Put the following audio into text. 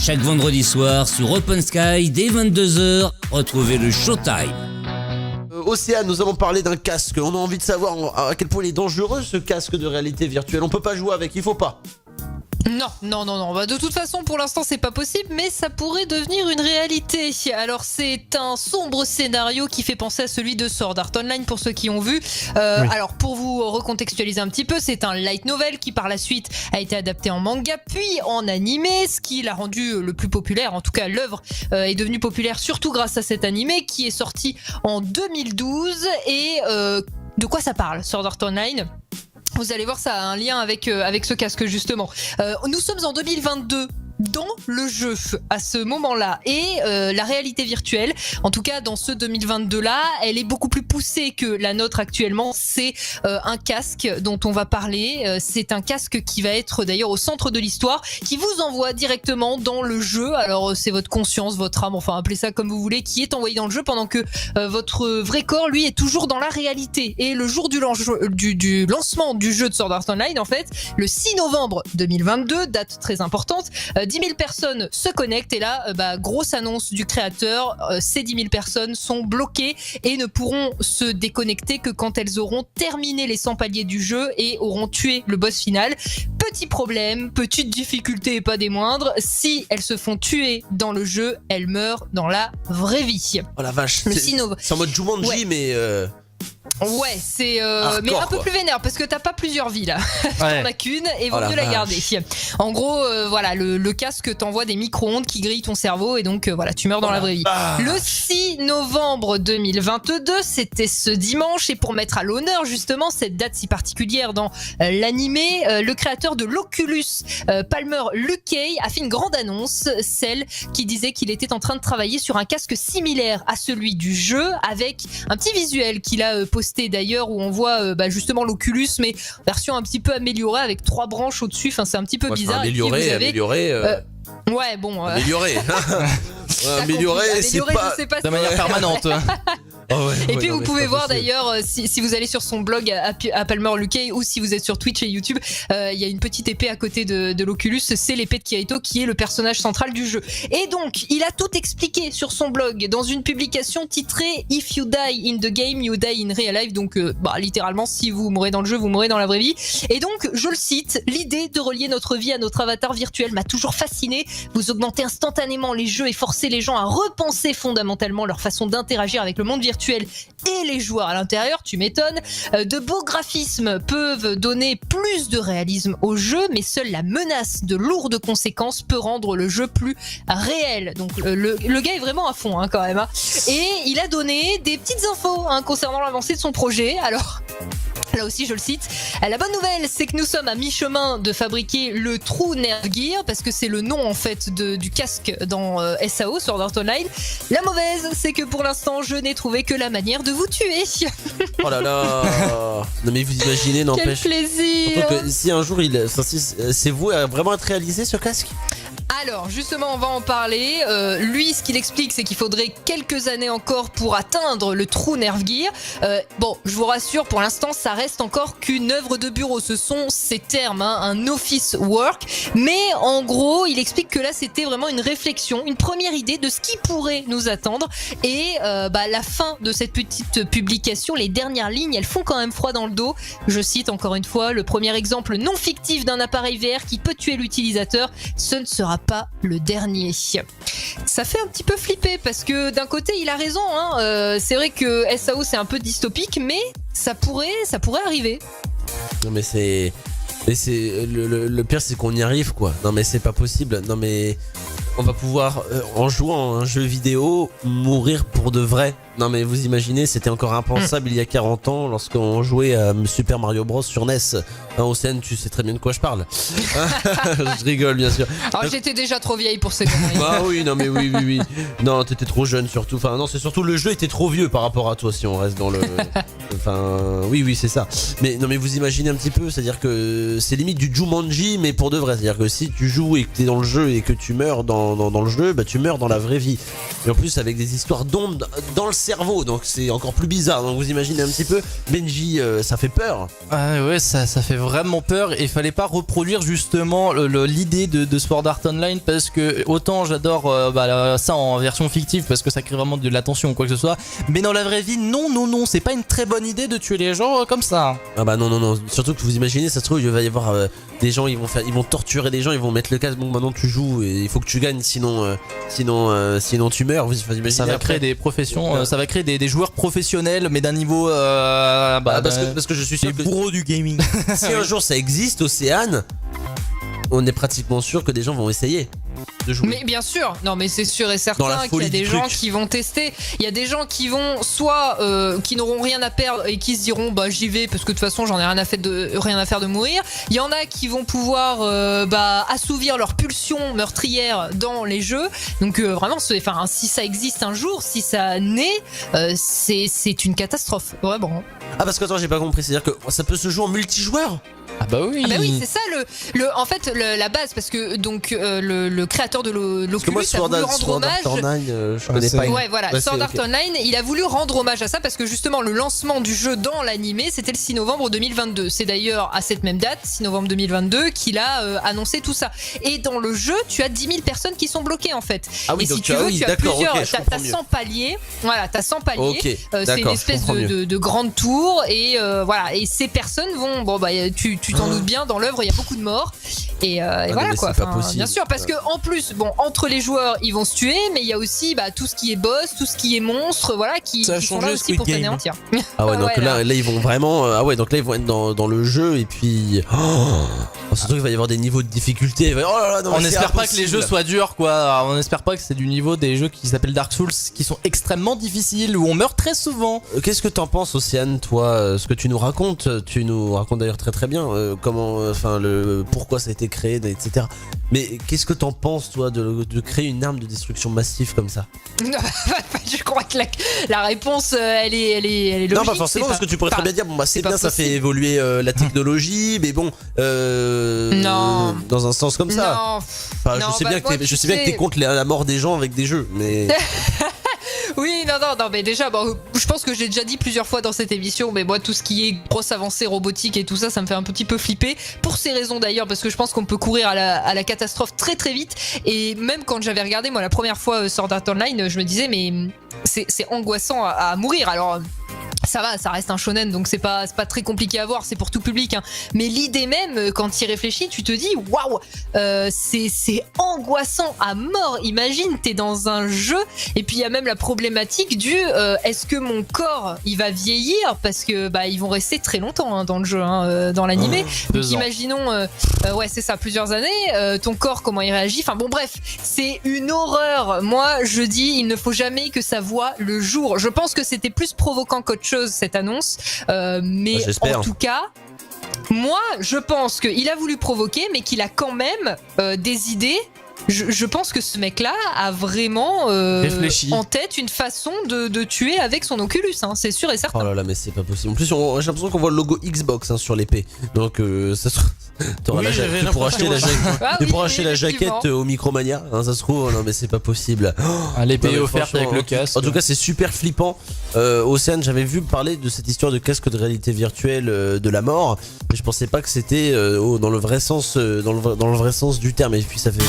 Chaque vendredi soir sur Open Sky, dès 22h, retrouvez le Showtime. Océane, nous avons parlé d'un casque. On a envie de savoir à quel point il est dangereux ce casque de réalité virtuelle. On peut pas jouer avec, il faut pas. Non. Bah, de toute façon, pour l'instant, c'est pas possible, mais ça pourrait devenir une réalité. Alors, c'est un sombre scénario qui fait penser à celui de Sword Art Online pour ceux qui ont vu. Oui. Alors, pour vous recontextualiser un petit peu, c'est un light novel qui, par la suite, a été adapté en manga, puis en animé, ce qui l'a rendu le plus populaire. En tout cas, l'œuvre est devenue populaire surtout grâce à cet animé qui est sorti en 2012. Et de quoi ça parle, Sword Art Online ? Vous allez voir, ça a un lien avec ce casque justement. Nous sommes en 2022 dans le jeu à ce moment-là et la réalité virtuelle, en tout cas dans ce 2022-là, elle est beaucoup plus poussée que la nôtre actuellement. C'est un casque dont on va parler. C'est un casque qui va être d'ailleurs au centre de l'histoire, qui vous envoie directement dans le jeu. Alors c'est votre conscience, votre âme, enfin appelez ça comme vous voulez, qui est envoyé dans le jeu pendant que votre vrai corps, lui, est toujours dans la réalité. Et le jour du lancement du jeu de Sword Art Online, en fait, le 6 novembre 2022, date très importante, 10 000 personnes se connectent et là, grosse annonce du créateur, ces 10 000 personnes sont bloquées et ne pourront se déconnecter que quand elles auront terminé les 100 paliers du jeu et auront tué le boss final. Petit problème, petite difficulté et pas des moindres, si elles se font tuer dans le jeu, elles meurent dans la vraue vie. Oh la vache, c'est en mode Jumanji, ouais. Mais... Ouais, c'est mais un peu plus vénère parce que t'as pas plusieurs vies là. T'en as qu'une et vaut mieux la garder. En gros, voilà, le casque t'envoie des micro-ondes qui grillent ton cerveau et donc voilà, tu meurs dans la vraie vie. Le 6 novembre 2022, c'était ce dimanche et pour mettre à l'honneur justement cette date si particulière dans l'animé, le créateur de l'Oculus, Palmer Luckey, a fait une grande annonce, celle qui disait qu'il était en train de travailler sur un casque similaire à celui du jeu avec un petit visuel qu'il a posté d'ailleurs où on voit justement l'Oculus mais version un petit peu améliorée avec 3 branches au-dessus, enfin c'est un petit peu bizarre. Amélioré. Ouais, bon. Amélioré. Amélioré, c'est pas de manière permanente. Et puis vous pouvez voir d'ailleurs si vous allez sur son blog à Palmer Luckey ou si vous êtes sur Twitch et YouTube, il y a une petite épée à côté de l'Oculus, c'est l'épée de Kirito qui est le personnage central du jeu. Et donc il a tout expliqué sur son blog dans une publication titrée If you die in the game, you die in real life. Donc littéralement si vous mourrez dans le jeu, vous mourrez dans la vraie vie. Et donc je le cite, l'idée de relier notre vie à notre avatar virtuel m'a toujours fasciné. Vous augmentez instantanément les jeux et forcez les gens à repenser fondamentalement leur façon d'interagir avec le monde virtuel et les joueurs à l'intérieur, tu m'étonnes. De beaux graphismes peuvent donner plus de réalisme au jeu, mais seule la menace de lourdes conséquences peut rendre le jeu plus réel. Donc le gars est vraiment à fond quand même. Et il a donné des petites infos concernant l'avancée de son projet. Alors... là aussi je le cite, la bonne nouvelle c'est que nous sommes à mi-chemin de fabriquer le True Nerve Gear parce que c'est le nom en fait du casque dans SAO, Sword Art Online. La mauvaise c'est que pour l'instant je n'ai trouvé que la manière de vous tuer. Oh là là. Non mais vous imaginez, n'empêche. Quel plaisir. Si un jour c'est voué à vraiment être réalisé ce casque. Alors justement on va en parler. Lui ce qu'il explique c'est qu'il faudrait quelques années encore pour atteindre le True Nerve Gear. Bon je vous rassure pour l'instant ça reste encore qu'une œuvre de bureau, ce sont ses termes, un office work, mais en gros il explique que là c'était vraiment une réflexion, une première idée de ce qui pourrait nous attendre et la fin de cette petite publication, les dernières lignes elles font quand même froid dans le dos. Je cite encore une fois, le premier exemple non fictif d'un appareil VR qui peut tuer l'utilisateur, ce ne sera pas le dernier. Ça fait un petit peu flipper parce que d'un côté il a raison, c'est vrai que SAO c'est un peu dystopique mais ça pourrait arriver. Non mais c'est le pire c'est qu'on y arrive quoi. Non mais c'est pas possible. Non mais on va pouvoir en jouant à un jeu vidéo mourir pour de vrai. Non mais vous imaginez, c'était encore impensable il y a 40 ans lorsqu'on jouait à Super Mario Bros sur NES. Océane, tu sais très bien de quoi je parle. Je rigole bien sûr. Alors j'étais déjà trop vieille pour ces conneries. Ah oui, non mais oui. Non, t'étais trop jeune surtout. Enfin non, c'est surtout le jeu était trop vieux par rapport à toi si on reste dans le... Enfin oui c'est ça. Mais non mais vous imaginez un petit peu, c'est-à-dire que c'est limite du Jumanji mais pour de vrai. C'est-à-dire que si tu joues et que t'es dans le jeu et que tu meurs dans le jeu, tu meurs dans la vraie vie. Et en plus avec des histoires d'ondes dans le cerveau, donc c'est encore plus bizarre. Donc vous imaginez un petit peu, Benji, ça fait peur. Ah ouais, ça fait vraiment peur et fallait pas reproduire justement l'idée de Sword Art Online parce que autant j'adore ça en version fictive parce que ça crée vraiment de l'attention ou quoi que ce soit, mais dans la vraie vie, non, c'est pas une très bonne idée de tuer les gens comme ça. Ah bah non, surtout que vous imaginez, ça se trouve, il va y avoir des gens, ils vont torturer des gens, ils vont mettre le casque, bon maintenant tu joues et il faut que tu gagnes, sinon tu meurs. Vous imaginez, ça va après, créer des professions, ça va créer des joueurs professionnels mais d'un niveau parce que je suis sûr des que bourreaux du gaming. si un jour ça existe, Océane, on est pratiquement sûr que des gens vont essayer de jouer. Mais bien sûr, non mais c'est sûr et Dans la certain qu'il y folie a des du gens truc. qui vont tester. Il y a des gens qui vont soit qui n'auront rien à perdre et qui se diront bah j'y vais parce que de toute façon j'en ai rien à faire de mourir. Il y en a qui vont pouvoir assouvir leurs pulsions meurtrières dans les jeux. Donc vraiment, si ça existe un jour, si ça naît, c'est une catastrophe vraiment. Ah parce que attends, j'ai pas compris, c'est-à-dire que ça peut se jouer en multijoueur. Ah bah oui. Ah bah oui, c'est ça en fait la base parce que donc le créateur de Parce que moi, l'Oculus a voulu rendre Sword hommage. Art Online, je connais pas. Ouais, voilà, Ouais, Sword Art ok. Online, il a voulu rendre hommage à ça parce que justement le lancement du jeu dans l'animé c'était le 6 novembre 2022. C'est d'ailleurs à cette même date, 6 novembre 2022, qu'il a annoncé tout ça. Et dans le jeu, tu as 10 000 personnes qui sont bloquées en fait. Ah oui, et donc si tu veux, tu as d'accord, plusieurs, ok, je t'as comprends 100 paliers. Voilà, t'as 100 paliers. Ok, c'est une d'accord, je espèce comprends mieux. de grande tour et voilà. Et ces personnes vont, tu t'en doutes bien, dans l'œuvre il y a beaucoup de morts et voilà mais quoi. c'est pas possible. Bien sûr, parce que en plus, entre les joueurs ils vont se tuer, mais il y a aussi tout ce qui est boss, tout ce qui est monstre, voilà, qui Ça a sont là changé aussi Squid pour Game. t'anéantir. Ah ouais, donc Ouais, là ils vont vraiment donc là ils vont être dans le jeu et puis surtout qu'il va y avoir des niveaux de difficulté. Oh là là, non, On mais c'est n'espère pas que les impossible. jeux soient durs quoi, on n'espère pas que c'est du niveau des jeux qui s'appellent Dark Souls qui sont extrêmement difficiles où on meurt très souvent. Qu'est-ce que t'en penses, Océane, toi, ce que tu nous racontes d'ailleurs très très bien pourquoi ça a été créé, etc. Mais qu'est-ce que t'en penses, toi, de créer une arme de destruction massive comme ça? Je crois que la réponse elle est logique. Non, pas forcément, parce que tu pourrais très bien dire c'est bien, ça fait évoluer la technologie, mais bon, Non. dans un sens comme ça. Non. Enfin, Non, je sais bien moi, je sais bien que t'es contre la mort des gens avec des jeux, mais Oui, non, mais déjà, je pense que j'ai déjà dit plusieurs fois dans cette émission, mais moi, tout ce qui est grosse avancée robotique et tout ça, ça me fait un petit peu flipper. Pour ces raisons d'ailleurs, parce que je pense qu'on peut courir à la catastrophe très très vite. Et même quand j'avais regardé, moi, la première fois Sword Art Online, je me disais, mais c'est angoissant à mourir. Alors. Ça va, ça reste un shonen, donc c'est pas très compliqué à voir, c'est pour tout public. Hein. Mais l'idée même, quand tu y réfléchis, tu te dis, waouh, c'est angoissant à mort. Imagine, t'es dans un jeu, et puis il y a même la problématique du, est-ce que mon corps, il va vieillir parce que ils vont rester très longtemps dans le jeu, dans l'animé. Donc imaginons, ouais c'est ça, plusieurs années, ton corps comment il réagit. Enfin bon bref, c'est une horreur. Moi je dis, il ne faut jamais que ça voie le jour. Je pense que c'était plus provoquant qu'autre chose cette annonce, mais en tout cas moi je pense qu'il a voulu provoquer mais qu'il a quand même des idées. Je pense que ce mec-là a vraiment réfléchi en tête une façon de tuer avec son Oculus, c'est sûr et certain. oh là là, mais c'est pas possible. En plus, j'ai l'impression qu'on voit le logo Xbox sur l'épée. Donc, ça se trouve, tu pourras acheter la jaquette. Ah Tu oui, pourras oui, acheter la jaquette effectivement. au Micromania. Ça se trouve, non mais c'est pas possible. L'épée Non, mais offerte avec le franchement, casque. En tout cas, c'est super flippant. Océane, j'avais vu parler de cette histoire de casque de réalité virtuelle de la mort, mais je pensais pas que c'était dans le vrai sens, dans le vrai sens du terme. Et puis ça fait.